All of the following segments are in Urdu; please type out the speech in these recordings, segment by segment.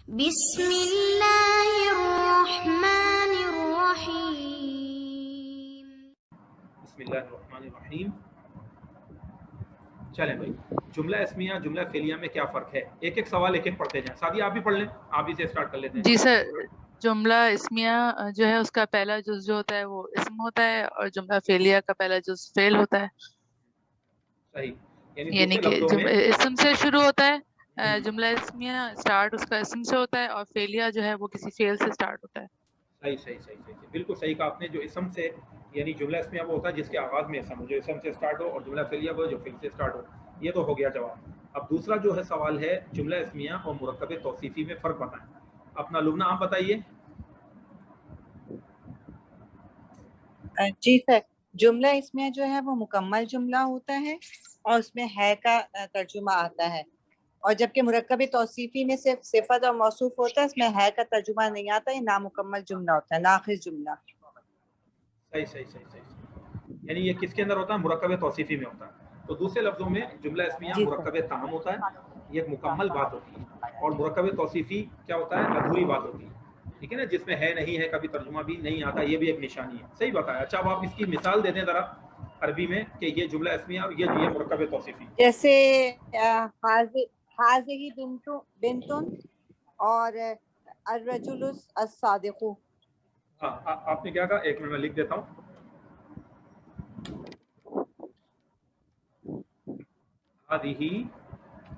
بسم اللہ الرحمن الرحیم. بسم اللہ الرحمن الرحیم. چلیں بھائی، جملہ اسمیہ جملہ فعلیہ میں کیا فرق ہے؟ ایک ایک سوال ایک ایک پڑھتے جائیں. سعدیہ آپ بھی پڑھ لیں، آپ ہی سے اسٹارٹ کر لیتے ہیں. جی سر، جملہ اسمیہ جو ہے اس کا پہلا جز جو ہوتا ہے وہ اسم ہوتا ہے، اور جملہ فعلیہ کا پہلا جز فعل ہوتا ہے. صحیح، یعنی یعنی دوسرے کہ لفظوں میں اسم سے شروع ہوتا ہے. جملہ اسمیہ اسٹارٹ اس کا اسم سے ہوتا ہے، اور فعلیہ جو ہے وہ کسی فعل سے اسٹارٹ ہوتا ہے. صحیح صحیح صحیح صحیح بالکل صحیح کہا آپ نے. جو اسم سے، یعنی جملہ اسمیہ وہ ہوتا ہے جس کے آغاز میں اسم ہو، جو اسم سے اسٹارٹ ہو، اور جملہ فعلیہ وہ جو فعل سے اسٹارٹ ہو. یہ تو ہو گیا جواب. اب دوسرا جو ہے سوال ہے جملہ اسمیہ اور مرکب توصیفی میں فرق بتائیں. اپنا لبنہ آپ بتائیے. جی سر، جملہ اسمیہ جو ہے وہ مکمل جملہ ہوتا ہے اور اس میں ہے کا ترجمہ آتا ہے، اور جبکہ مرکب توصیفی میں صرف صفت اور موصوف ہوتا ہے، اس میں ہے کا ترجمہ نہیں آتا، یہ نامکمل جملہ ہوتا ہے، ناقص جملہ. صحیح صحیح صحیح صحیح، یعنی یہ کس کے اندر ہوتا ہے؟ مرکب توصیفی میں ہوتا ہے. تو دوسرے لفظوں میں جملہ اسمیہ جی سر. مرکب تام ہوتا ہے، یہ ایک مکمل بات ہوتی ہے. اور مرکب توصیفی کیا ہوتا ہے؟ ادھوری بات ہوتی ہے. ٹھیک ہے نا، جس میں ہے نہیں ہے، کبھی ترجمہ بھی نہیں آتا، یہ بھی ایک نشانی ہے. صحیح بتایا. اچھا اب آپ اس کی مثال دے دیں ذرا عربی میں کہ یہ جملہ اسمیہ اور یہ مرکب توصیفی. جیسے حاضی بنتن اور الرجل الصادق. ہاں آپ نے کیا کہا؟ ایک منٹ میں لکھ دیتا ہوں. ہادی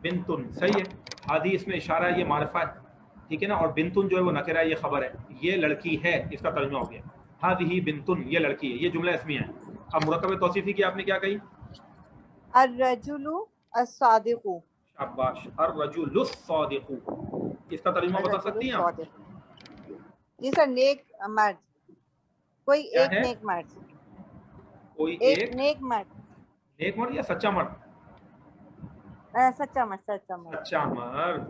بنتن، صحیح ہے. ہادی اس میں اشارہ ہے، یہ معرفہ ہے. ٹھیک ہے نا، اور بنتن جو ہے وہ نکرہ ہے، یہ خبر ہے. یہ لڑکی ہے، اس کا ترجمہ ہو گیا ہادی بنتن، یہ لڑکی ہے. یہ جملہ اسمیہ ہے. اب مرکب توصیفی کی آپ نے کیا کہی؟ الرجل الصادق. شاباش، الرجل الصادق. اس کا ترجمہ بتا الرجل سکتی ہیں آپ؟ الصادق. جی سر، نیک مرد، کوئی کیا ایک ہے؟ نیک مرد. کوئی ایک ایک نیک مرد، نیک مرد یا سچا مرد؟ سچا مرد. سچا مرد. سچا مرد.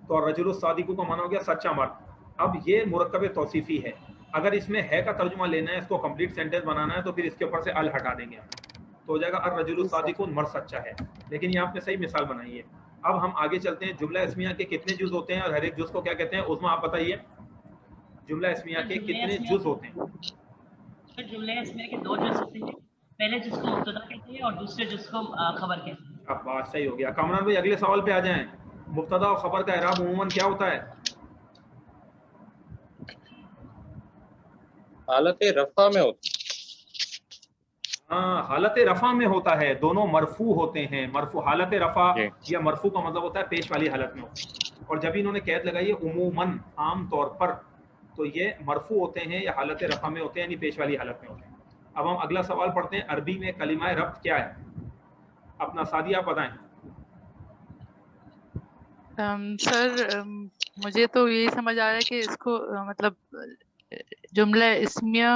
تو الرجل الصادق کا معنی ہو گیا سچا مرد. اب یہ مرکب توصیفی ہے. اگر اس میں ہے کا ترجمہ لینا ہے، اس کو کمپلیٹ سینٹنس بنانا ہے، تو پھر اس کے اوپر سے ال ہٹا دیں گے ہم، تو ہو جائے گا الرجل جی سر. الصادق، مرد سچا ہے. لیکن یہ آپ نے صحیح مثال بنائی ہے. اب ہم آگے چلتے ہیں. جملہ اسمیہ کے کتنے جز ہوتے ہیں اور ہر ایک جز کو کیا کہتے ہیں؟ عظمیٰ آپ بتائیے. جملہ اسمیہ کے کتنے جز ہوتے ہیں؟ جملہ اسمیہ کے دو جز ہوتے ہیں. پہلے جز کو مبتدا کہتے ہیں اور دوسرے جز کو خبر کہتے ہیں. اب بات صحیح ہو گیا. کامران بھائی اگلے سوال پہ آ جائیں. مبتدا اور خبر کا اعراب عموماً کیا ہوتا ہے؟ حالت رفع میں ہوتا ہے. ہاں، حالت رفع میں ہوتا ہے. دونوں مرفوع ہوتے ہیں. مرفوع حالت رفع یا مرفوع کا مطلب ہوتا ہے پیش والی حالت میں ہوتے ہیں. اور جب انہوں نے قید لگائی ہے عموماً، عام طور پر، تو یہ مرفوع ہوتے ہیں یا حالت رفع میں ہوتے ہیں، یعنی پیش والی حالت میں ہوتے ہیں. اب ہم اگلا سوال پڑھتے ہیں. عربی میں کلمہ ربط کیا ہے؟ اپنا سعدیہ آپ بتائیں. سر مجھے تو یہی سمجھ آ رہا ہے کہ اس کو مطلب جملہ اسمیہ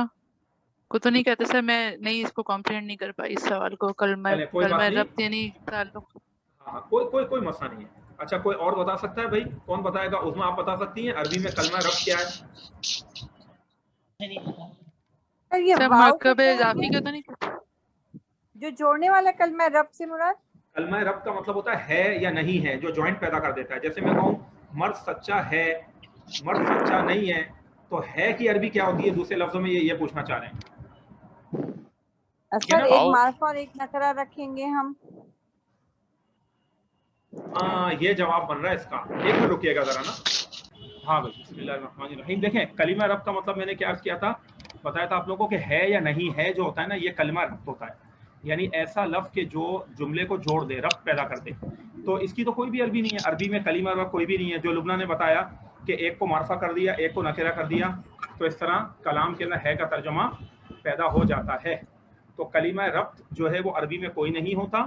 کو تو نہیں کہتے سر. میں نہیں اس کو کمپلیٹ نہیں کر پائی اس سوال کو. کلمہ چلیں کوئی بات نہیں. ربط یعنی تعلق. ہاں کوئی مسئلہ نہیں ہے. اچھا کوئی اور بتا سکتا ہے بھائی؟ کون بتائے گا؟ عظمیٰ آپ بتا سکتی ہیں عربی میں کلمہ ربط کیا ہے؟ سر یہ سر واو کو مرکب کیا اضافی ہے کا تو نہیں کہتے؟ جو جوڑنے والا کلمہ رب سے مراد؟ کلمہ ربط کا مطلب ہوتا ہے یا نہیں ہے، جو جوائنٹ پیدا کر دیتا ہے. جیسے میں کہوں مرد سچا ہے، مرد سچا نہیں ہے، تو ہے کی عربی کیا ہوتی ہے؟ دوسرے لفظوں میں یہ پوچھنا چاہ رہے ہیں. سر ایک معرفہ اور ایک نکرہ رکھیں گے ہم. ہاں یہ جواب بن رہا ہے اس کا. ایک منٹ رکیے گا ذرا نا. ہاں بھائی، بسم اللہ الرحمن الرحیم. دیکھیں کلمہ ربط کا مطلب میں نے کیا عرض کیا تھا، بتایا تھا آپ لوگوں کو کہ ہے یا نہیں ہے جو ہوتا ہے نا، یہ کلمہ ربط ہوتا ہے. یعنی ایسا لفظ کہ جو جملے کو جوڑ دے، ربط پیدا کر دے. تو اس کی تو کوئی بھی عربی نہیں ہے. عربی میں کلمہ ربط کوئی بھی نہیں ہے. جو لبنہ نے بتایا کہ ایک کو معرفہ کر دیا، ایک کو نکرہ کر دیا، تو اس طرح کلام کے اندر ہے کا ترجمہ پیدا ہو جاتا ہے. تو کلمہ ربط جو ہے وہ عربی میں کوئی نہیں ہوتا،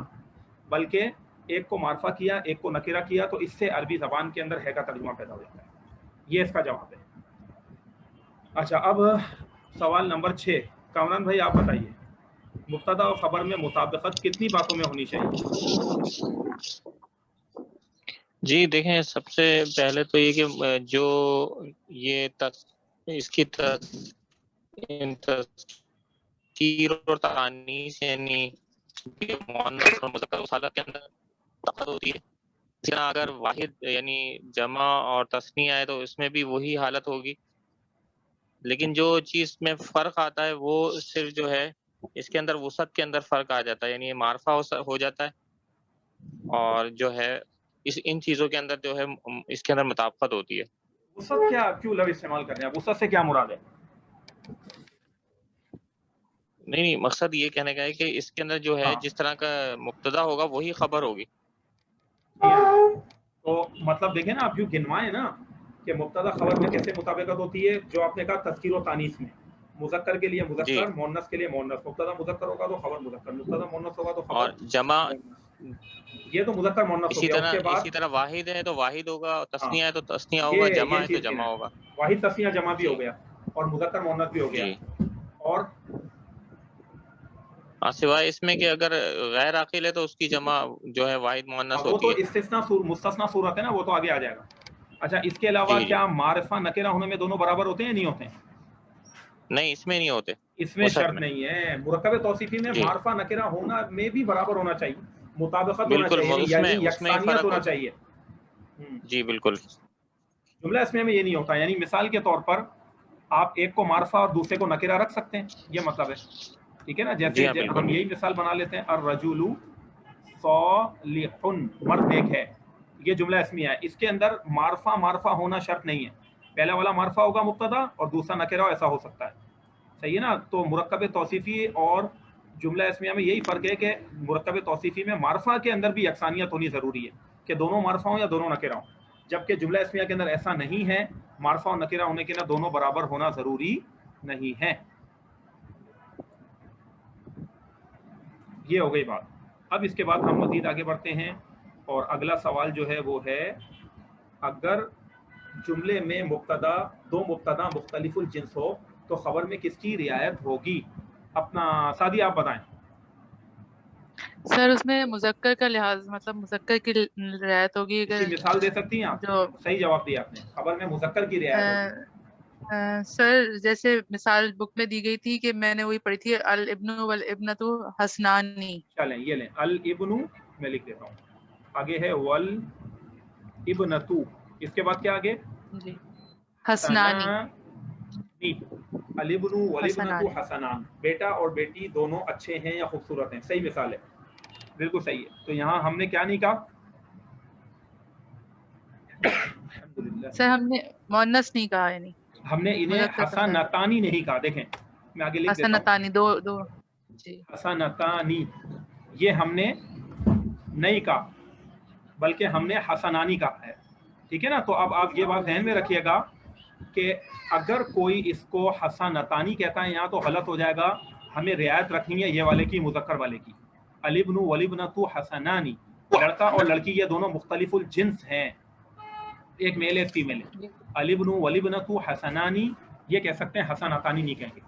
بلکہ ایک کو معرفہ کیا، ایک کو نکرہ کیا، تو اس سے عربی زبان کے اندر ہے کا ترجمہ پیدا ہو جاتا ہے. یہ اس کا جواب ہے. اچھا اب سوال نمبر 6. کامران بھائی آپ بتائیے، مبتدا اور خبر میں مطابقت کتنی باتوں میں ہونی چاہیے؟ جی دیکھیں، سب سے پہلے تو یہ کہ جو یہ اس کی تذکیر اور تانیث یعنی مؤنث اور مذکر اس حالت کے اندر طاقت ہوتی ہے اگر واحد یعنی جمع اور تثنیہ ہے تو اس میں بھی وہی حالت ہوگی، لیکن جو چیز میں فرق آتا ہے وہ صرف جو ہے اس کے اندر وسعت کے اندر فرق آ جاتا ہے، یعنی یہ معرفہ ہو جاتا ہے، اور جو ہے ان چیزوں کے اندر جو ہے اس کے اندر مطابقت ہوتی ہے۔ وسعت کیا کیوں لفظ استعمال کر رہے ہیں؟ وسعت سے کیا مراد ہے؟ نہیں، مقصد یہ کہنے کا ہے کہ اس کے اندر جو ہے جس طرح کا مبتدا ہوگا وہی خبر ہوگی۔ تو مطلب دیکھیں نا، آپ جو گنوائے نا کہ مبتدا خبر میں کیسے مطابقت ہوتی ہے، جو آپ نے کہا تذکیر و تانیث میں، مذکر کے لیے مذکر، مؤنث کے لیے مؤنث، مبتدا مذکر ہوگا تو خبر مذکر، مبتدا مؤنث ہوگا تو اور خبر جمع یہ تو مذکر مؤنث ہو گیا۔ اس کے بعد اسی طرح واحد ہے تو واحد ہوگا، تثنیہ ہے تو تثنیہ ہوگا، یہ جمع ہے تو چیز جمع ہوگا۔ واحد تثنیہ جمع بھی ہو گیا اور مذکر مؤنث بھی ہو گیا، اور سوائے اس میں کہ اگر غیر عاقل ہے تو اس کی جمع جو ہے واحد مؤنث وہ تو ہوتی ہے۔ استثناء مستثنیٰ صورت ہے نا، وہ تو آگے آ جائے گا۔ اچھا، اس کے علاوہ کیا معرفہ نکرہ ہونے میں دونوں برابر ہوتے ہیں یا نہیں ہوتے ہیں؟ نہیں، اس میں نہیں ہوتے، اس میں شرط نہیں ہے۔ مرکب توصیفی میں معرفہ نکرہ ہونا میں بھی برابر ہونا چاہیے، مطابقت ہونا چاہیے، یعنی یکسانیت ہونا چاہیے۔ جی بالکل۔ جملہ اسمیہ میں یہ نہیں ہوتا، یعنی مثال کے طور پر آپ ایک کو معرفہ اور دوسرے کو نکرہ رکھ سکتے ہیں، یہ مطلب ہے، ٹھیک ہے نا؟ جیسے ہم یہی مثال بنا لیتے ہیں، الرجل صالح، مرد نیک ہے، یہ جملہ اسمیہ ہے، اس کے اندر معرفہ ہونا شرط نہیں ہے، پہلا والا معرفہ ہوگا مبتدا اور دوسرا نکرہ، ایسا ہو سکتا ہے، صحیح ہے نا؟ تو مرکب توصیفی اور جملہ اسمیہ میں یہی فرق ہے کہ مرکب توصیفی میں معرفہ کے اندر بھی یکسانیت ہونی ضروری ہے، کہ دونوں معرفہ ہوں یا دونوں نکرہ ہوں، جبکہ جملہ اسمیہ کے اندر ایسا نہیں ہے، معرفہ اور نکرہ ہونے کے اندر دونوں برابر ہونا ضروری نہیں ہے۔ یہ ہو گئی بات۔ اب اس کے بعد ہم مزید آگے بڑھتے ہیں، اور اگلا سوال جو ہے وہ ہے، اگر جملے میں دو مبتدا مختلف الجنس ہو تو خبر میں کس کی رعایت ہوگی؟ اپنا سعدی آپ بتائیں۔ سر اس میں مذکر کا لحاظ، مطلب مذکر کی رعایت ہوگی اگر مثال دے سکتی ہیں آپ؟ جو صحیح جواب دیا آپ نے، خبر میں مذکر کی رعایت ہوگی۔ سر جیسے مثال بک میں دی گئی تھی کہ میں نے وہی پڑھی تھی، الابن والابنۃ حسنانی۔ چلیں یہ لیں، الابن میں لکھ دیتا ہوں، آگے ہے والابنۃ، اس کے بعد کیا آگے؟ جی، حسنانی۔ الابن والابنۃ حسنان، بیٹا اور بیٹی دونوں اچھے ہیں یا خوبصورت ہیں، صحیح مثال ہے، بالکل صحیح ہے۔ تو یہاں ہم نے کیا نہیں کہا؟ سر ہم نے مؤنث نہیں کہا، یعنی ہم نے انہیں حسنتانی نہیں کہا، دیکھیں میں آگے لکھ دیتا ہوں، حسنتانی دو جی، حسنتانی یہ ہم نے نہیں کہا بلکہ ہم نے حسنانی کہا ہے، ٹھیک ہے نا؟ تو اب آپ یہ بات ذہن میں رکھیے گا کہ اگر کوئی اس کو حسنتانی کہتا ہے یہاں تو غلط ہو جائے گا، ہمیں رعایت رکھنی ہے یہ والے کی، مذکر والے کی۔ الابن والابنۃ حسنانی، لڑکا اور لڑکی یہ دونوں مختلف الجنس ہیں، ایک میل ایک فیمیل ہے۔ الابن والابنۃ حسنانی یہ کہہ سکتے ہیں، حسنتانی نہیں کہیں گے۔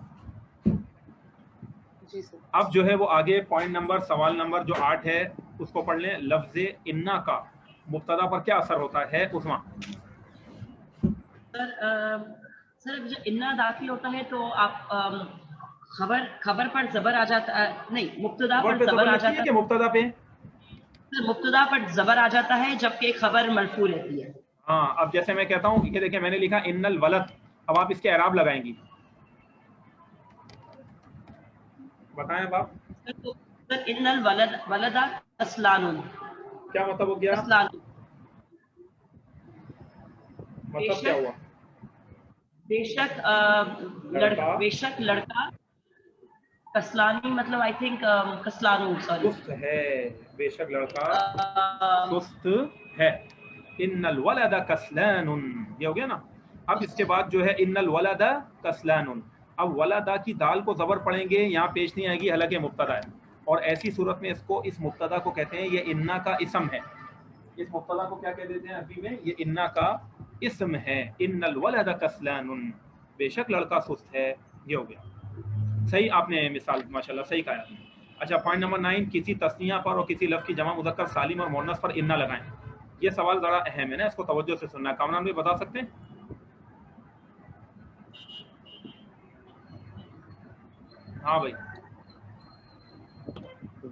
اب جو ہے وہ آگے پوائنٹ نمبر، سوال نمبر جو 8 ہے اس کو پڑھ لیں۔ لفظ انا کا مبتدا پر کیا اثر ہوتا ہے عثمان؟ سر جو انا داخل ہوتا ہے تو آپ خبر پر زبر آ جاتا ہے، نہیں مبتدا پر زبر آ جاتا ہے، کہ مبتدا پہ مبتدا پر زبر آ جاتا ہے جبکہ خبر مرفوع رہتی ہے۔ ہاں، اب جیسے میں کہتا ہوں، یہ دیکھیں میں نے لکھا ان الولد، اب آپ اس کے اعراب لگائیں گی، بتائیں اب آپ۔ سر ان الولد کسلان، کیا مطلب ہو گیا؟ مطلب کیا ہوا؟ بے شک لڑکا کسلانی، مطلب آئی تھنک کسلانو، سوری سست ہے، بے شک لڑکا سست ہے۔ ان الولد کسلان، یہ ہو گیا نا؟ اب اس کے بعد جو ہے ان الولد کسلان، اب ولدا کی دال کو زبر پڑیں گے، یہاں پیش نہیں آئے گی، حالانکہ مبتدا ہے، اور ایسی صورت میں اس مبتدا کو کہتے ہیں، یہ انا کا اسم ہے، اس مبتدا کو کیا کہہ دیتے ہیں عربی میں؟ یہ انا کا اسم ہے۔ ان الولد کسلان، بے شک لڑکا سست ہے، یہ ہو گیا۔ صحیح، آپ نے مثال ماشاءاللہ صحیح کہا آپ نے۔ اچھا، پوائنٹ نمبر 9، کسی تثنیہ پر اور کسی لفظ کی جمع مذکر سالم اور مؤنث پر انا لگائیں۔ یہ سوال ذرا اہم ہے نا، اس کو توجہ سے سننا ہے۔ کامران بھائی بتا سکتے ہیں؟ ہاں بھائی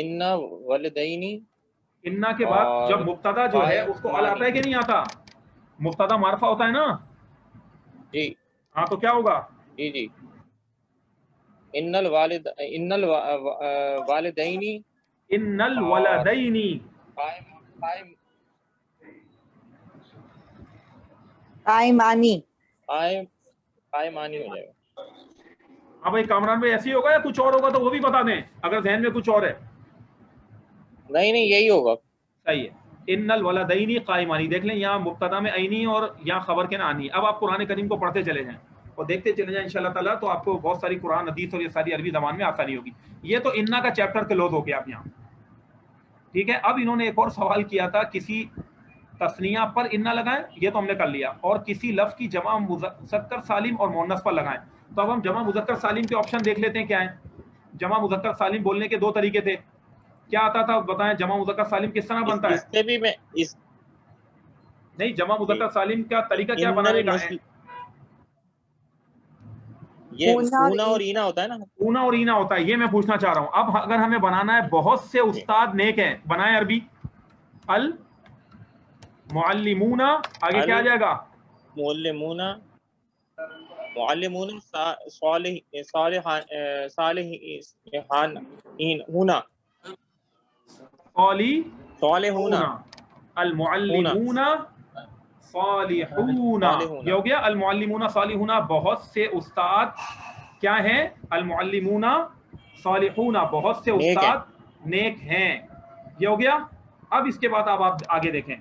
ان والدینی، انا کے بعد اور جب مبتدا جو ہے اس کو ال آتا ہے کہ نہیں آتا؟ مبتدا معرفہ ہوتا ہے نا؟ جی ہاں تو کیا ہوگا؟ جی جی، ان الوالدینی ان الولدینی، قائم قائم قائمانی، قائم قائمانی ہو جائے گا. ہاں بھائی کامران بھائی ایسے ہی ہوگا یا کچھ اور ہوگا تو وہ بھی بتا دیں اگر ذہن میں کچھ اور ہے. نہیں نہیں یہی ہوگا. صحیح ہے. ان الولدینی قائمانی، دیکھ لیں یہاں مبتدا میں عینی اور یہاں خبر کے نہ آنی. اب آپ قرآن کریم کو پڑھتے چلے جائیں اور دیکھتے چلے جائیں انشاءاللہ تعالیٰ تو آپ کو بہت ساری قرآن حدیث اور یہ ساری عربی زبان میں آسانی ہوگی. یہ تو انا کا چیپٹر کلوز ہو گیا آپ یہاں. ٹھیک ہے. اب انہوں نے ایک اور سوال کیا تھا کسی تثنیہ پر انا لگائیں، یہ تو ہم نے کر لیا، اور کسی لفظ کی جمع مذکر سالم اور مؤنث پر لگائیں. تو اب ہم جمع مذکر سالم کے آپشن دیکھ لیتے ہیں کیا ہیں. جمع مذکر سالم بولنے کے دو طریقے تھے. کیا آتا تھا بتائیں؟ جمع مذکر سالم کس طرح بنتا ہے؟ اس سے بھی میں اس نہیں، جمع مذکر سالم کا طریقہ کیا بنانے کا ہے؟ یہ اونا اور اینا ہوتا ہے نا. اونا اور اینا ہوتا ہے، یہ میں پوچھنا چاہ رہا ہوں. اب اگر ہمیں بنانا ہے بہت سے استاد نیک ہیں، بنائیں عربی المعلمون، آگے کیا آ جائے گا؟ معلمون صالحان ہونا، صالحون، المعلمون صالحون، یہ ہو گیا. المعلمون صالحون، بہت سے استاد کیا ہیں؟ المعلمون صالحون، بہت سے استاد نیک ہیں. یہ ہو گیا. اب اس کے بعد اب آپ آگے دیکھیں.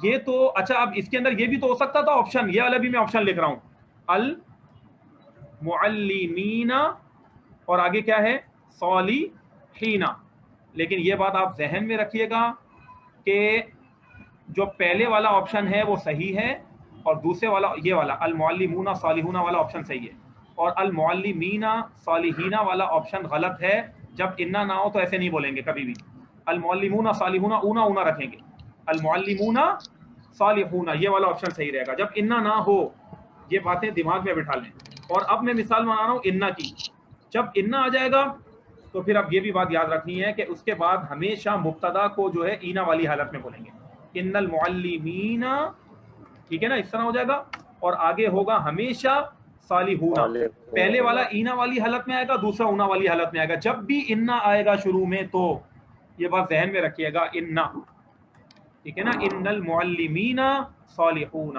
یہ تو اچھا، اب اس کے اندر یہ بھی تو ہو سکتا تھا آپشن، یہ والا بھی میں آپشن لکھ رہا ہوں، المعلمین اور آگے کیا ہے؟ صالحین. لیکن یہ بات آپ ذہن میں رکھیے گا کہ جو پہلے والا آپشن ہے وہ صحیح ہے اور دوسرے والا یہ والا المعلمون صالحون والا آپشن صحیح ہے، اور المعلمین صالحین والا آپشن غلط ہے. جب انا نہ ہو تو ایسے نہیں بولیں گے کبھی بھی. المعلمون صالحون اونا اونا رکھیں گے، المعلمون صالحون یہ والا آپشن صحیح رہے گا جب انا نہ ہو. یہ باتیں دماغ میں بٹھا لیں. اور اب میں مثال بنا رہا ہوں انا کی. جب انا آ جائے گا تو پھر اب یہ بھی بات یاد رکھنی ہے کہ اس کے بعد ہمیشہ مبتدا کو جو ہے اینا والی حالت میں بولیں گے، ان المعلمین. ٹھیک ہے نا، اس طرح ہو جائے گا. اور آگے ہوگا ہمیشہ صالحون. پہلے والا اینا والی حالت میں آئے گا، دوسرا اونا والی حالت میں آئے گا. جب بھی انا آئے گا شروع میں تو یہ بات ذہن میں رکھیے گا، انا. ٹھیک ہے نا، ان المعلمین صالحون.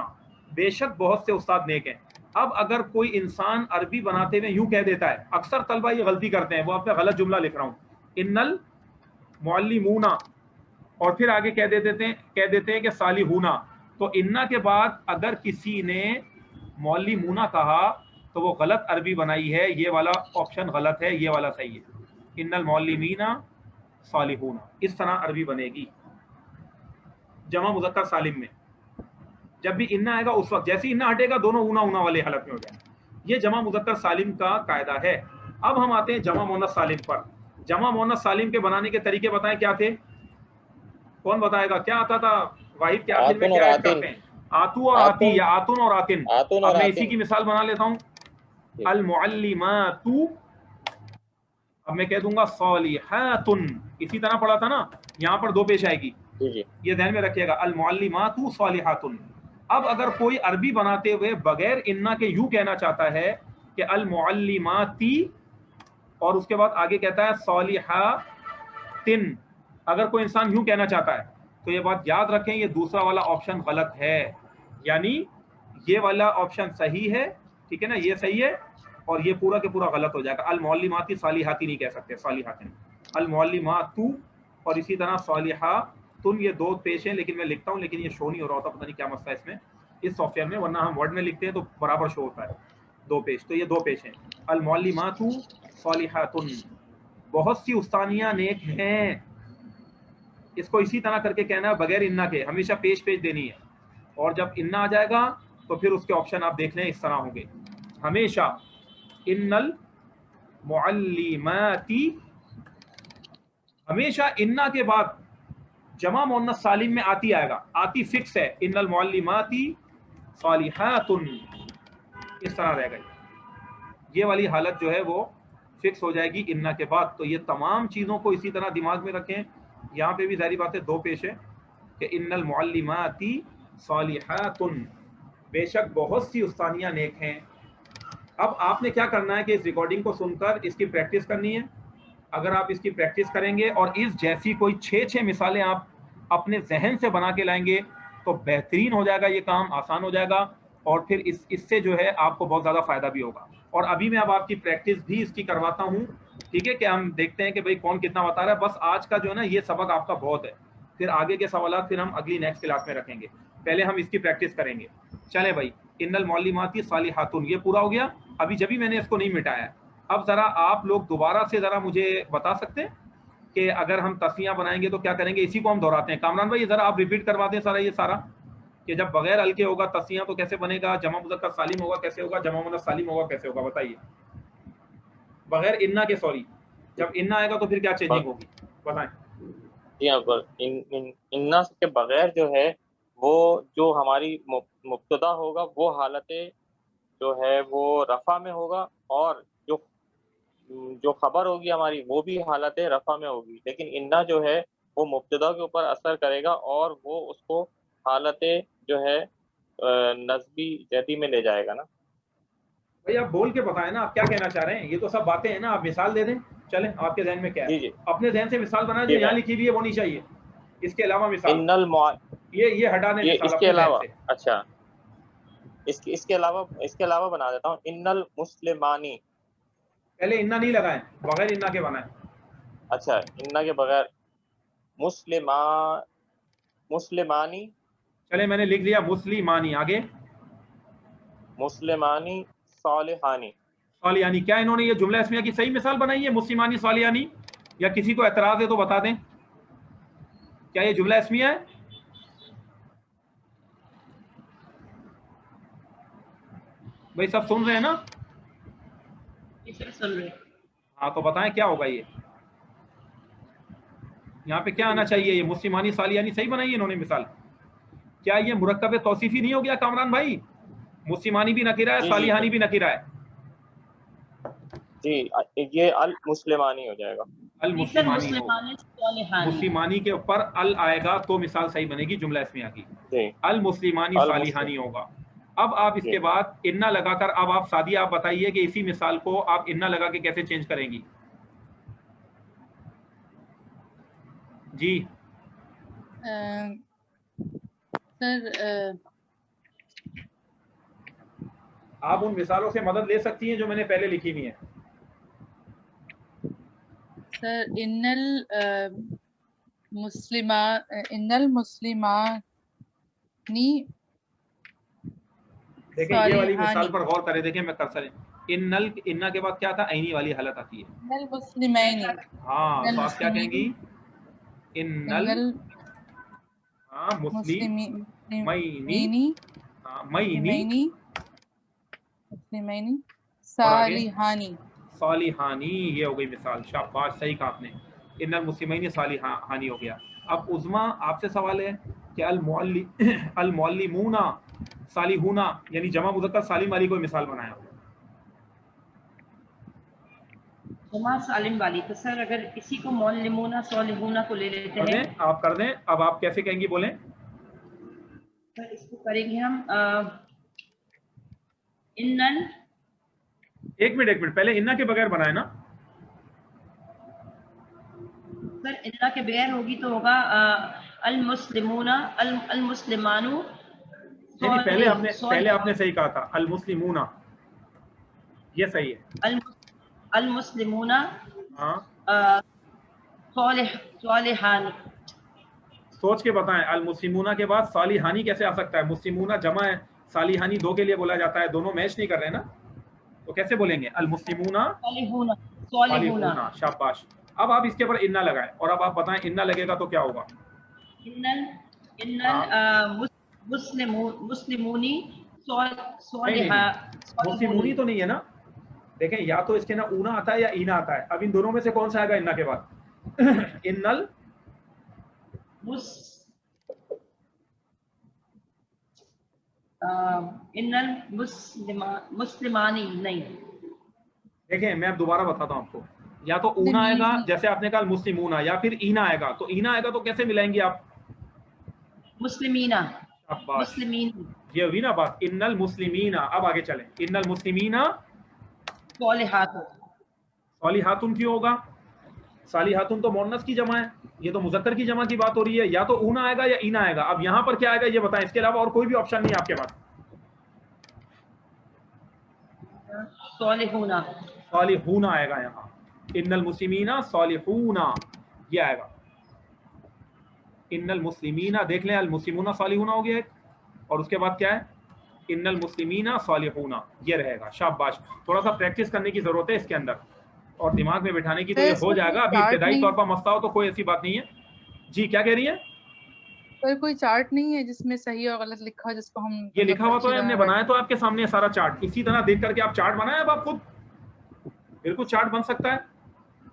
بے شک بہت سے استاد نیک ہیں. اب اگر کوئی انسان عربی بناتے ہوئے یوں کہہ دیتا ہے، اکثر طلبہ یہ غلطی کرتے ہیں، وہ آپ نے غلط جملہ لکھ رہا ہوں، ان المعلمون، اور پھر آگے کہہ دیتے ہیں کہ صالحون. تو انا کے بعد اگر کسی نے معلمون کہا تو وہ غلط عربی بنائی ہے. یہ والا آپشن غلط ہے، یہ والا صحیح ہے. ان المعلمین صالحون اس طرح عربی بنے گی جمع مذکر سالم میں. جب بھی انا آئے گا اس وقت، جیسے انا ہٹے گا دونوں اونا اونا والے حالت میں ہو جائے. یہ جمع مذکر سالم کا قاعدہ ہے. اب ہم آتے ہیں جمع مؤنث سالم پر. جمع مؤنث سالم کے بنانے کے طریقے بتائیں کیا تھے؟ کون بتائے گا؟ کیا آتا تھا واحد کے آخر میں کیا ایڈ کرتے ہیں؟ آتو اور آتی یا آتن اور آتن. اب میں اسی کی مثال بنا لیتا ہوں، المعلمات، اب میں کہہ دوں گا صالحات. اسی طرح پڑھا تھا نا، یہاں پر دو پیش آئے گی، یہ ذہن میں رکھیے گا، المعلمات صالحات. اب اگر کوئی عربی بناتے ہوئے بغیر انا کے یوں کہنا چاہتا ہے کہ المعلماتی اور اس کے بعد آگے کہتا ہے صالحات، اگر کوئی انسان یوں کہنا چاہتا ہے تو یہ بات یاد رکھیں یہ دوسرا والا آپشن غلط ہے، یعنی یہ والا آپشن صحیح ہے. ٹھیک ہے نا، یہ صحیح ہے اور یہ پورا کے پورا غلط ہو جائے گا. المعلماتی صالحاتی نہیں کہہ سکتے، صالحات. المعلمات اور اسی طرح صالحات، یہ دو پیش ہیں لیکن میں لکھتا ہوں لیکن یہ شو نہیں ہو رہا ہوتا، پتہ نہیں کیا مسئلہ ہے اس میں اس سافٹ ویئر میں، ورنہ ہم ورڈ میں لکھتے ہیں تو برابر شو ہوتا ہے دو پیش. تو یہ دو پیش ہیں، المعلمات صالحات. بہت سی استانیاں نیک ہیں، اس کو اسی طرح کر کے کہنا ہے بغیر انا کے، ہمیشہ پیش دینی ہے. اور جب انا آ جائے گا تو پھر اس کے آپشن آپ دیکھ لیں اس طرح ہوں گے ہمیشہ، ان المعلماتی. ہمیشہ انا کے بعد جمع مؤنث سالم میں آتی آئے گا، آتی فکس ہے، ان المعلماتی صالحات، اس طرح رہ گئی. یہ والی حالت جو ہے وہ فکس ہو جائے گی انا کے بعد. تو یہ تمام چیزوں کو اسی طرح دماغ میں رکھیں. یہاں پہ بھی ظاہری بات ہے 2 پیش ہے کہ ان المعلمات صالحات، بے شک بہت سی استانیاں نیک ہیں. اب آپ نے کیا کرنا ہے کہ اس ریکارڈنگ کو سن کر اس کی پریکٹس کرنی ہے. اگر آپ اس کی پریکٹس کریں گے اور اس جیسی کوئی 6 مثالیں آپ اپنے ذہن سے بنا کے لائیں گے تو بہترین ہو جائے گا، یہ کام آسان ہو جائے گا، اور پھر اس سے جو ہے آپ کو بہت زیادہ فائدہ بھی ہوگا. اور ابھی میں اب آپ کی پریکٹس بھی اس کی کرواتا ہوں، ٹھیک ہے، کہ ہم دیکھتے ہیں کہ بھئی کون کتنا بتا رہا ہے. بس آج کا جو ہے نا یہ سبق آپ کا بہت ہے، پھر آگے کے سوالات پھر ہم اگلی نیکسٹ کلاس میں رکھیں گے. پہلے ہم اس کی پریکٹس کریں گے. چلیں بھائی، ان المعلمات صالحات یہ پورا ہو گیا. ابھی جبھی میں نے اس کو نہیں مٹایا. اب ذرا آپ لوگ دوبارہ سے ذرا مجھے بتا سکتے ہیں کہ اگر ہم تسنیہ بنائیں گے تو کیا کریں گے؟ اسی کو ہم دہراتے ہیں. کامران بھائی ذرا آپ ریپیٹ کروا دیں سارا یہ سارا، کہ جب بغیر ال کے ہوگا تسنیہ تو کیسے بنے گا، جمع مذکر سالم ہوگا کیسے ہوگا، جمع مؤنث سالم ہوگا کیسے ہوگا، بتائیے. بغیر انا کے، سوری، جب انا آئے گا تو پھر کیا چینجنگ ہوگی بتائیں. جی ہاں، انا کے بغیر جو ہے وہ جو ہماری مبتدا ہوگا وہ حالت جو ہے وہ رفع میں ہوگا، اور جو خبر ہوگی ہماری وہ بھی حالت رفع میں ہوگی. لیکن انا جو ہے وہ مبتدا کے اوپر اثر کرے گا اور وہ اس کو حالت جو ہے نصبی جدی میں لے جائے گا نا. بھائی آپ بول کے بتائیں نا، آپ کیا کہنا چاہ رہے ہیں؟ یہ تو سب باتیں ہیں نا، آپ مثال دے دیں. چلیں، آپ کے ذہن میں کیا ہے؟ جی جی اپنے ذہن سے مثال بنائیں، جو جی یہاں میں لکھی ہوئی ہے وہ نہیں چاہیے. اس کے علاوہ مثال، یہ ہٹا دیں مثال اس کے اپنے ذہن علاوہ، سے. اچھا اس کے علاوہ بنا دیتا ہوں. ان المسلمانی، پہلے انا نہیں لگائیں، بغیر انا کے بنائیں. اچھا انا کے بغیر مسلمانی، چلیں میں نے لکھ لیا مسلمانی. آگے مسلمانی صالحانی. صالحانی، کیا انہوں نے یہ جملہ اسمیہ کی صحیح مثال بنائی ہے مسلمانی صالحانی؟ یا کسی کو اعتراض ہے تو بتا دیں، کیا یہ جملہ اسمیہ ہے؟ بھائی سب سن رہے ہیں نا؟ سن رہے. ہاں تو بتائیں کیا ہوگا یہ؟ یہاں پہ کیا آنا چاہیے؟ یہ مسلمانی صالحانی صحیح بنائی ہے انہوں نے مثال. کیا یہ مرکب توصیفی نہیں ہو گیا کامران بھائی؟ مسلمانی بھی نکرہ ہے، جی جی صالحانی بھی نکرہ ہے. جی یہ المسلمانی ہو جائے گا. المسلمانی ہوگا. مسلمانی کے اوپر ال آئے گا تو مثال صحیح بنے گی جملہ اسمیہ کی. جی المسلمانی صالحانی ہوگا. اب آپ اس جی کے بعد انا لگا کر، اب آپ سادیہ آپ بتائیے کہ اسی مثال کو آپ انا لگا کے کیسے چینج کریں گی؟ جی سر آپ ان مثالوں سے مدد لے سکتی ہیں جو میں نے پہلے لکھی ہوئی ہیں. سر ان المسلمانی دیکھیں یہ والی مثال پر غور کریں. دیکھیں میں کرسر انا کے بعد کیا تھا؟ عینی والی حالت آتی ہے. المسلمین. ہاں تو آپ کیا کہیں گی؟ مسلمین صالحانی. صالحانی یہ ہو گئی مثال. شاباش، صحیح کہا آپ نے. ان المسلمین صالحانی ہو گیا. اب عظما آپ سے سوال ہے کہ المعلمون صالحون، یعنی جمع مذکر سالم والی کوئی مثال بنایا. جمع سالم والی تو سر اگر اسی کو معلمون صالحون کو لے لیتے کر ہیں. دیں، آپ کر دیں. اب آپ کیسے کہیں گی؟ بولیں. سر اس کو کریں گے ہم ایک منٹ پہلے انا کے بغیر بنائے نا. سر انا کے بغیر ہوگی تو ہوگا المسلمون المسلمان. پہلے آپ نے صحیح کہا تھا المسلمون، یہ صحیح ہے. المسلمون ہاں صالحان. سوچ کے بتائیں، المسلمون کے بعد صالحانی کیسے آ سکتا ہے؟ مسلمون جمع ہے، صالحانی دو کے لیے بولا جاتا ہے، دونوں میچ نہیں کر رہے نا، تو کیسے بولیں گے؟ المسلمون صالحون. شاباش. اب آپ اس کے اوپر انا لگائیں اور اب آپ بتائیں انا لگے گا تو کیا ہوگا؟ مسلمونی مسلمونی تو نہیں ہے نا. دیکھیں یا تو اس کے نا اونا آتا ہے یا اینا آتا ہے. اب ان دونوں میں سے کون سا آئے گا انا کے بعد؟ مسلمانی نہیں. دیکھیں میں اب دوبارہ بتاتا ہوں آپ کو, یا تو اونا آئے گا جیسے آپ نے کہا المسلمون, یا پھر اینا آئے گا. تو اینا آئے گا تو کیسے ملائیں گے آپ؟ مسلمینہ. شاباش, مسلمین. یہ ہوئی نا بات, ان المسلمین. اب آگے چلیں, ان المسلمین صالحات. صالحاتن کیوں ہوگا؟ صالحاتن تو مؤنث کی جمع ہے, یہ تو مذکر کی جمع کی بات ہو رہی ہے. یا تو اونا آئے گا یا اینا آئے گا. اب یہاں پر کیا آئے گا یہ بتائیں, اس کے علاوہ اور کوئی بھی آپشن نہیں ہے آپ کے پاس. صالحون. صالحون آئے گا یہاں, ان المسلمین صالحون یہ آئے گا. ان المسلمین دیکھ لیں, المسلمون صالحون ہو گیا ایک, اور اس کے بعد کیا ہے ان المسلمین صالحون یہ رہے گا. شاباش, تھوڑا سا پریکٹس کرنے کی ضرورت ہے اس کے اندر اور دماغ میں بٹھانے کی, تو یہ ہو جائے گا. ابھی ابتدائی طور پر مسئلہ ہو تو کوئی ایسی بات نہیں ہے. جی کیا کہہ رہی ہیں؟ کوئی چارٹ نہیں ہے جس میں صحیح اور غلط لکھا جس کو ہم یہ لکھا ہوا تو ہے, ہم نے بنایا تو آپ کے سامنے سارا چارٹ, اسی طرح دیکھ کر کے آپ چارٹ بنائیں. اب آپ خود بالکل چارٹ بن سکتا ہے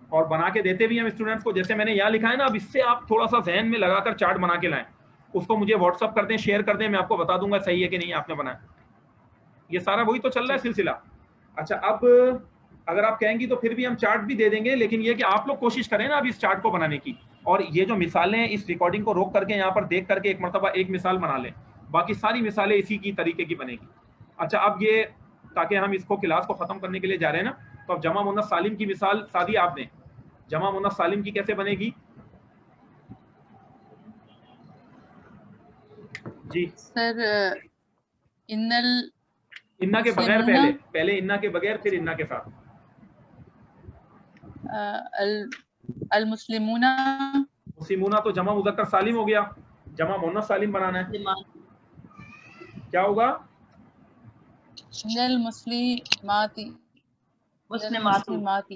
اور بنا کے دیتے بھی ہم اسٹوڈنٹس کو, جیسے میں نے یہاں لکھا ہے نا. اب اس سے آپ تھوڑا سا ذہن میں لگا کر چارٹ بنا کے لائیں, اس کو مجھے واٹس ایپ کر دیں, شیئر کر دیں, میں آپ کو بتا دوں گا صحیح ہے کہ نہیں آپ نے بنایا. یہ سارا وہی تو چل رہا ہے سلسلہ. اچھا اب اگر آپ کہیں گی تو پھر بھی ہم چارٹ بھی دے دیں گے, لیکن یہ کہ آپ لوگ کوشش کریں نا اب اس چارٹ کو بنانے کی, اور یہ جو مثالیں اس ریکارڈنگ کو روک کر کے یہاں پر دیکھ کر کے ایک مرتبہ ایک مثال بنا لیں, باقی ساری مثالیں اسی کی طریقے کی بنے گی. اچھا اب یہ تاکہ ہم اس کو کلاس کو ختم کرنے کے لیے جا رہے ہیں نا, تو اب جمع مؤنث سالم کی مثال سادی آپ دیں. جمع مؤنث سالم کی کیسے بنے گی؟ جی سر انا کے بغیر, پہلے انا کے بغیر, پھر انا کے ساتھ. المسلمون. مسلمون تو جمع مذکر سالم ہو گیا, جمع مؤنث سالم بنانا ہے. کیا ہوگا؟ المسلماتی. مسلمات.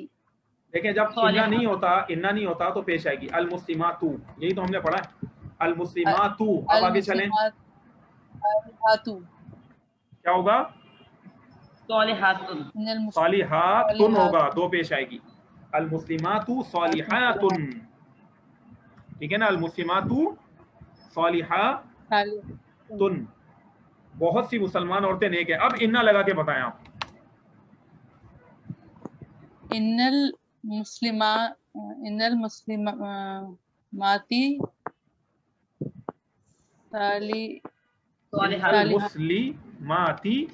دیکھیں جب انا نہیں ہوتا تو پیش آئے گی المسلمات, یہی تو ہم نے پڑھا ہے المسلمات. اب آگے چلیں, کیا ہوگا؟ صالحات ہوگا, دو پیش آئے گی المسلمات صالحات. ٹھیک ہے نا, المسلمات صالحات. بہت سی مسلمان عورتیں نیک ہیں. اب انا لگا کے بتائیں آپ. ان المسلماتی المسلماتی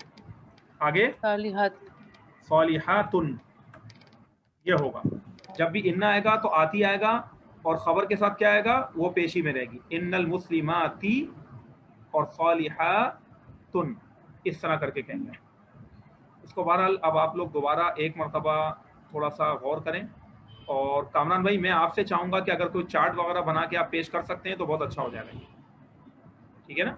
آگے صالحات یہ ہوگا. جب بھی انا آئے گا تو آتی آئے گا, اور خبر کے ساتھ کیا آئے گا وہ پیشی میں رہے گی, ان المسلماتی اور صالحات, اس طرح کر کے کہیں گے اس کو. بہرحال اب آپ لوگ دوبارہ ایک مرتبہ تھوڑا سا غور کریں, اور کامران بھائی میں آپ سے چاہوں گا کہ اگر کوئی چارٹ وغیرہ بنا کے آپ پیش کر سکتے ہیں تو بہت اچھا ہو جائے گا. ٹھیک ہے نا,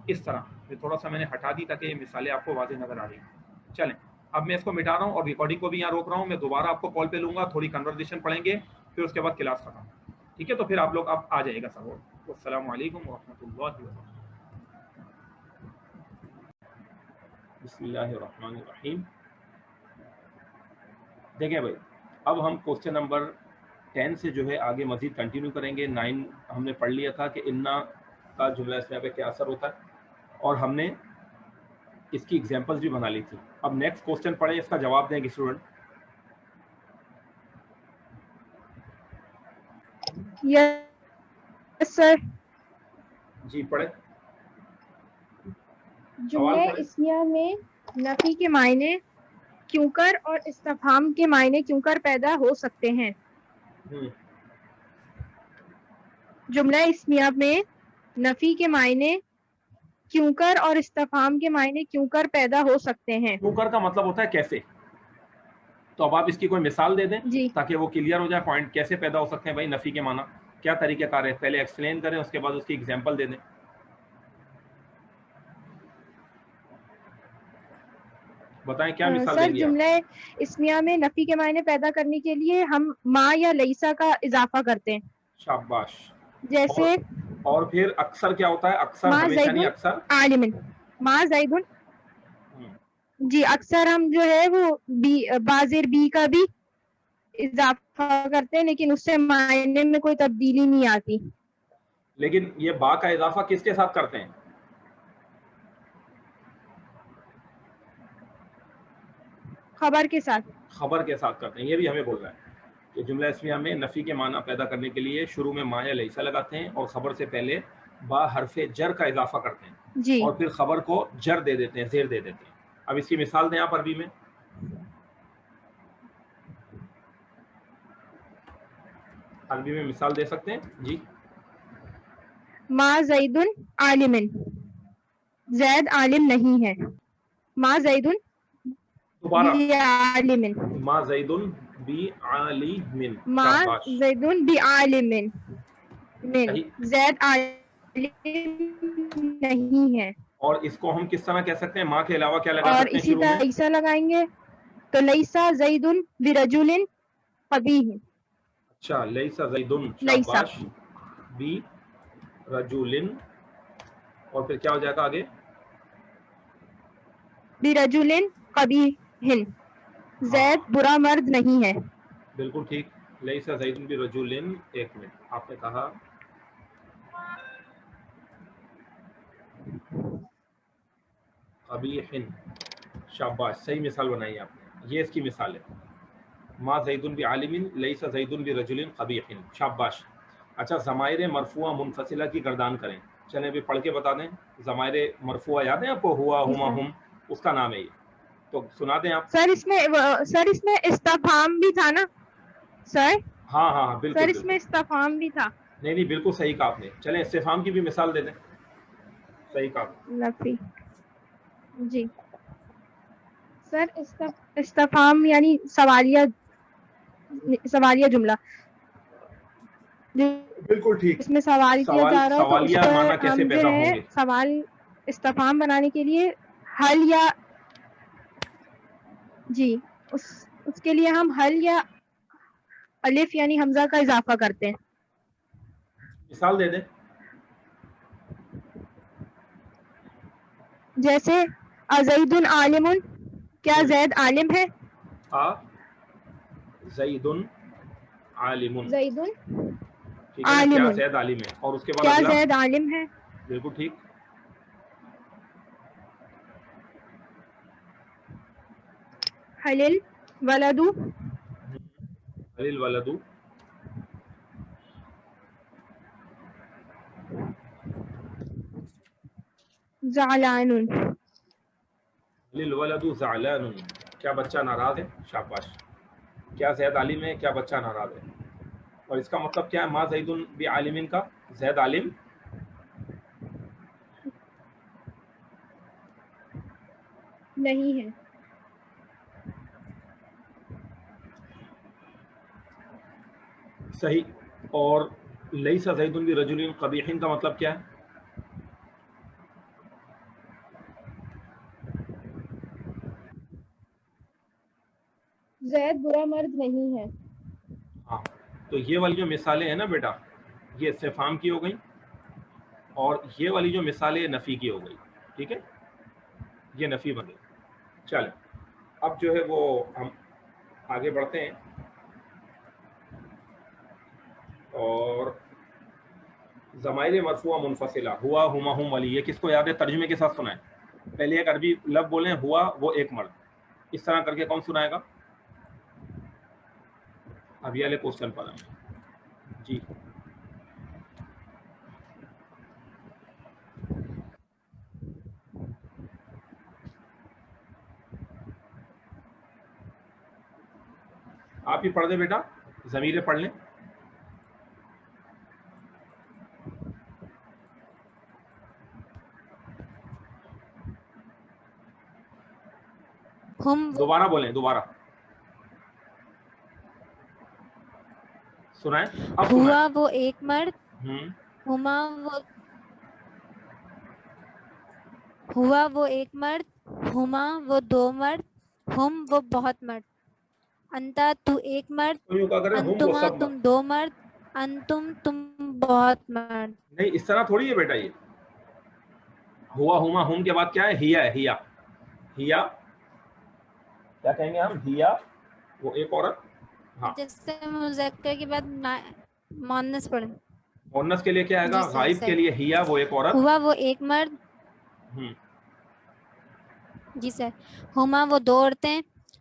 اس طرح یہ تھوڑا سا میں نے ہٹا دی تاکہ یہ مثالیں آپ کو واضح نظر آ رہی ہیں. چلیں اب میں اس کو مٹا رہا ہوں اور ریکارڈنگ کو بھی یہاں روک رہا ہوں. میں دوبارہ آپ کو کال پہ لوں گا, تھوڑی کنورسیشن پڑھیں گے, پھر اس کے بعد کلاس ختم. ٹھیک ہے, تو پھر آپ لوگ اب آ جائے گا سب. السلام علیکم ورحمۃ اللہ وبرکاتہ. بسم اللہ الرحمن الرحیم. دیکھیں بھائی, اب ہم کوسچن نمبر 10 سے جو ہے آگے مزید کنٹینیو کریں گے. 9 ہم نے پڑھ لیا تھا کہ انا کا جملہ اسمیہ پہ کیا اثر ہوتا ہے, اور ہم نے اس کی ایگزامپلز بھی بنا لی تھی. اب نیکسٹ کوسچن پڑھیں, اس کا جواب دیں گے اسٹوڈنٹ. یس سر. جی پڑھیں. جملے اسمیہ میں نفی کے معنی کیوں کر اور استفہام کے معنی کیوں کر پیدا ہو سکتے ہیں. جملہ اسمیہ میں نفی کے معنی کیوں کر اور استفہام کے معنی کیوں کر پیدا ہو سکتے ہیں. کیوں کر کا مطلب ہوتا ہے کیسے. تو اب آپ اس کی کوئی مثال دے دیں جی تاکہ وہ کلیئر ہو جائے پوائنٹ, کیسے پیدا ہو سکتے ہیں بھائی نفی کے معنی, کیا طریقہ کار ہے. پہلے ایکسپلین کریں, اس کے بعد اس کی ایگزامپل دے دیں. بتائیں کیا مثال دیں سر گے. جملہ اسمیہ میں نفی کے معنی پیدا کرنے کے لیے ہم ما یا لیسا کا اضافہ کرتے ہیں. شاباش. جیسے اور پھر اکثر کیا ہوتا ہے, اکثر ما ہمیشہ نہیں, زیدن اکثر عالم, ما زیدن. جی اکثر ہم جو ہے وہ بازر بی کا بھی اضافہ کرتے ہیں, لیکن اس سے معنی میں کوئی تبدیلی نہیں آتی. لیکن یہ با کا اضافہ کس کے ساتھ کرتے ہیں. خبر کے ساتھ. خبر کے ساتھ کرتے ہیں. یہ بھی ہمیں بول رہا ہے کہ جملہ اسمیہ میں نفی کے معنی پیدا کرنے کے لیے شروع میں ما یا لیسا لگاتے ہیں اور خبر سے پہلے با حرف جر کا اضافہ کرتے ہیں جی اور پھر خبر کو جر دے دیتے ہیں, زیر دے دیتے ہیں. اب اس کی مثال دیں آپ عربی میں. عربی میں مثال دے سکتے ہیں جی. ما زید عالم, زید عالم نہیں ہے. ما زید دوبارہ بعالم, ما زید بی عالم. ما شاباش. زید بعالم, صحیح. زید عالم نہیں ہے. اور اس کو ہم کس طرح کہہ سکتے ہیں؟ ماں کے علاوہ کیا لگا اور سکتے ہیں اسی شروع طرح میں؟ لیسا لگائیں گے تو لیسا زید برجل قبیح. اچھا, لیسا زیدن, لیسا. شاباش, بی رجولن, اور پھر کیا ہو جائے گا آگے؟ برجل قبیح, زید برا مرد نہیں ہے. بالکل ٹھیک. لیسا زیدن بی رجولن. ایک منٹ, آپ نے کہا قبیح. شاباش, صحیح مثال بنائی آپ نے. یہ اس کی مثال ہے. ما زیدن بعالم لیسا زیدن برجل قبیح. شاباش. اچھا, ضمائر مرفوعہ منفصلہ کی گردان کریں. چلیں ابھی پڑھ کے بتا دیں. ضمائر مرفوعہ یاد ہیں آپ کو؟ ہوا, ہما, ہم, اس کا نام ہے یہ. تو سنا دیں آپ. سر اس میں استفہام بھی تھا نا سر؟ ہاں ہاں ہاں, بالکل سر اس بالکل. میں استفہام بھی تھا. نہیں نہیں, بالکل صحیح کہا آپ نے. چلیں استفہام کی بھی مثال دے دیں. صحیح کہا. نفی. جی سر, استفہام یعنی سوالیہ جملہ بالکل ٹھیک. اس میں سوال کیا جا رہا ہے تو اس سوالیہ پر معنی کیسے ہم جو پیدا ہوں ہے گے؟ سوال استفہام بنانے کے لیے حل یا جی اس کے لیے ہم حل یا الف یعنی حمزہ کا اضافہ کرتے ہیں. مثال دے دیں. جیسے ازید عالم, کیا زید عالم ہے؟ زید عالم. زید ٹھیک ہے نا, کیا زید عالم ہے. اور اس کے بعد کیا اگلا. زید عالم ہے. بالکل ٹھیک. حلل ولد, الولد. زعلان, الولد زعلان, کیا بچہ ناراض ہے. شاباش. کیا زید عالم ہے, کیا بچہ ناراض ہے. اور اس کا مطلب کیا ہے؟ ما زید بعالم کا, زید عالم نہیں ہے. صحیح. اور لیسا زید برجل قبیح کا مطلب کیا ہے؟ زید برا مرد نہیں ہے. ہاں, تو یہ والی جو مثالیں ہیں نا بیٹا, یہ استفہام کی ہو گئی, اور یہ والی جو مثالیں نفی کی ہو گئی. ٹھیک ہے, یہ نفی بن گئی. چلیں اب جو ہے وہ ہم آگے بڑھتے ہیں. اور ضمائر مرفوعہ منفصلہ ہوا, ہما, ہم والی, یہ کس کو یاد ہے؟ ترجمے کے ساتھ سنائیں. پہلے ایک عربی لفظ بولیں, ہوا وہ ایک مرد. اس طرح کر کے کون سنائے گا؟ ابھی والے کوشچن پر جی. آپ ہی پڑھ دیں بیٹا, ضمیریں پڑھ لیں. دوبارہ بولیں, دوبارہ سنائیں. اب ہوا وہ ایک مرد, ہوا ہوا وہ ایک مرد, ہما وہ دو مرد, ہم وہ بہت مرد. انتا تو ایک مرد, انتما تم دو مرد, انتم تم بہت مرد. نہیں, اس طرح تھوڑی ہے بیٹا. یہ ہوا, ہما, ہم کے بعد کیا ہے؟ ہیا ہے. ہیا, ہیا کیا کہیں گے ہم؟ ہیا وہ ایک عورت. ہاں, جس سے مذکر کے بعد مؤنث پڑھیں. مؤنث کے لیے کیا آئے گا؟ غائب کے لیے ہیا وہ ایک عورت. ہوا وہ ایک مرد, جی سر. ہما وہ دو عورتیں,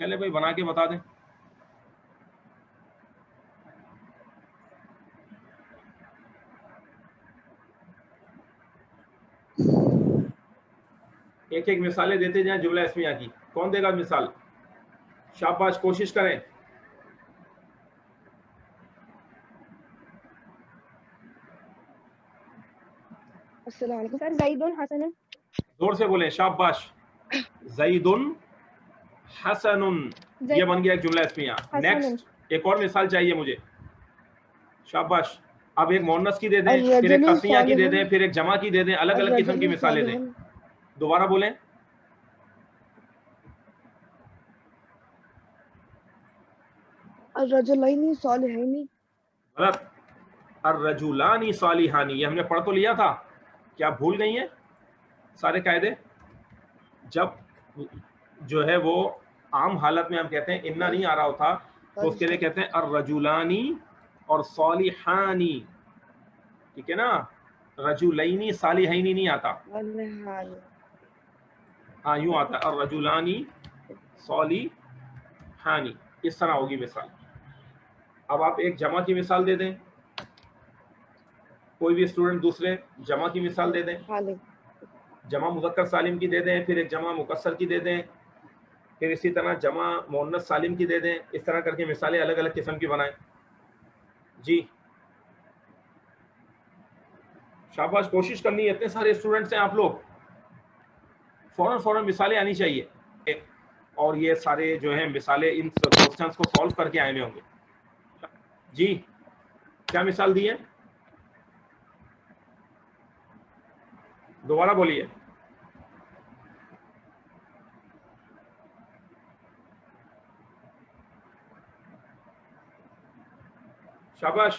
چلے بھائی بنا کے بتا دیں. ایک ایک مثالیں دیتے جائیں جملہ اسمیہ کی. کون دے گا مثال؟ شاباش, کوشش کریں. السلام علیکم. سر زید حسن. زور سے بولیں. شاباش. زید حسن, یہ بن گیا ایک جملہ اسمیہ. نیکسٹ ایک اور مثال چاہیے مجھے. شاباش. اب ایک مؤنث کی دے دیں, پھر ایک تثنیہ کی دے دیں, پھر ایک جمع کی دے دیں, الگ الگ قسم کی مثالیں دیں. دوبارہ بولیں. الرجلین صالحین. غلط. الرجلان صالحان, یہ ہم نے پڑھ تو لیا تھا, کیا آپ بھول گئی ہیں سارے قاعدے؟ جب جو ہے وہ عام حالت میں ہم کہتے ہیں انا نہیں آ رہا ہوتا تو اس کے لیے کہتے ہیں الرجلانی اور صالحانی, ٹھیک ہے نا. رجلینی صالحینی نہیں آتا, ہاں یوں آتا ہے الرجلانی صالحانی, اس طرح ہوگی مثال. اب آپ ایک جمع کی مثال دے دیں, کوئی بھی اسٹوڈنٹ دوسرے جمع کی مثال دے دیں. جمع مذکر سالم کی دے دیں, پھر ایک جمع مکسر کی دے دیں, پھر اسی طرح جمع مؤنث سالم کی دے دیں. اس طرح کر کے مثالیں الگ الگ قسم کی بنائیں. جی شاباش, کوشش کرنی ہے. اتنے سارے اسٹوڈنٹس ہیں آپ لوگ, فوراً مثالیں آنی چاہیے. اور یہ سارے جو ہیں مثالیں ان کوسچنس کو سالو کر کے آئے ہوئے ہوں گے. جی کیا مثال دی ہے؟ دوبارہ بولیے. شاباش.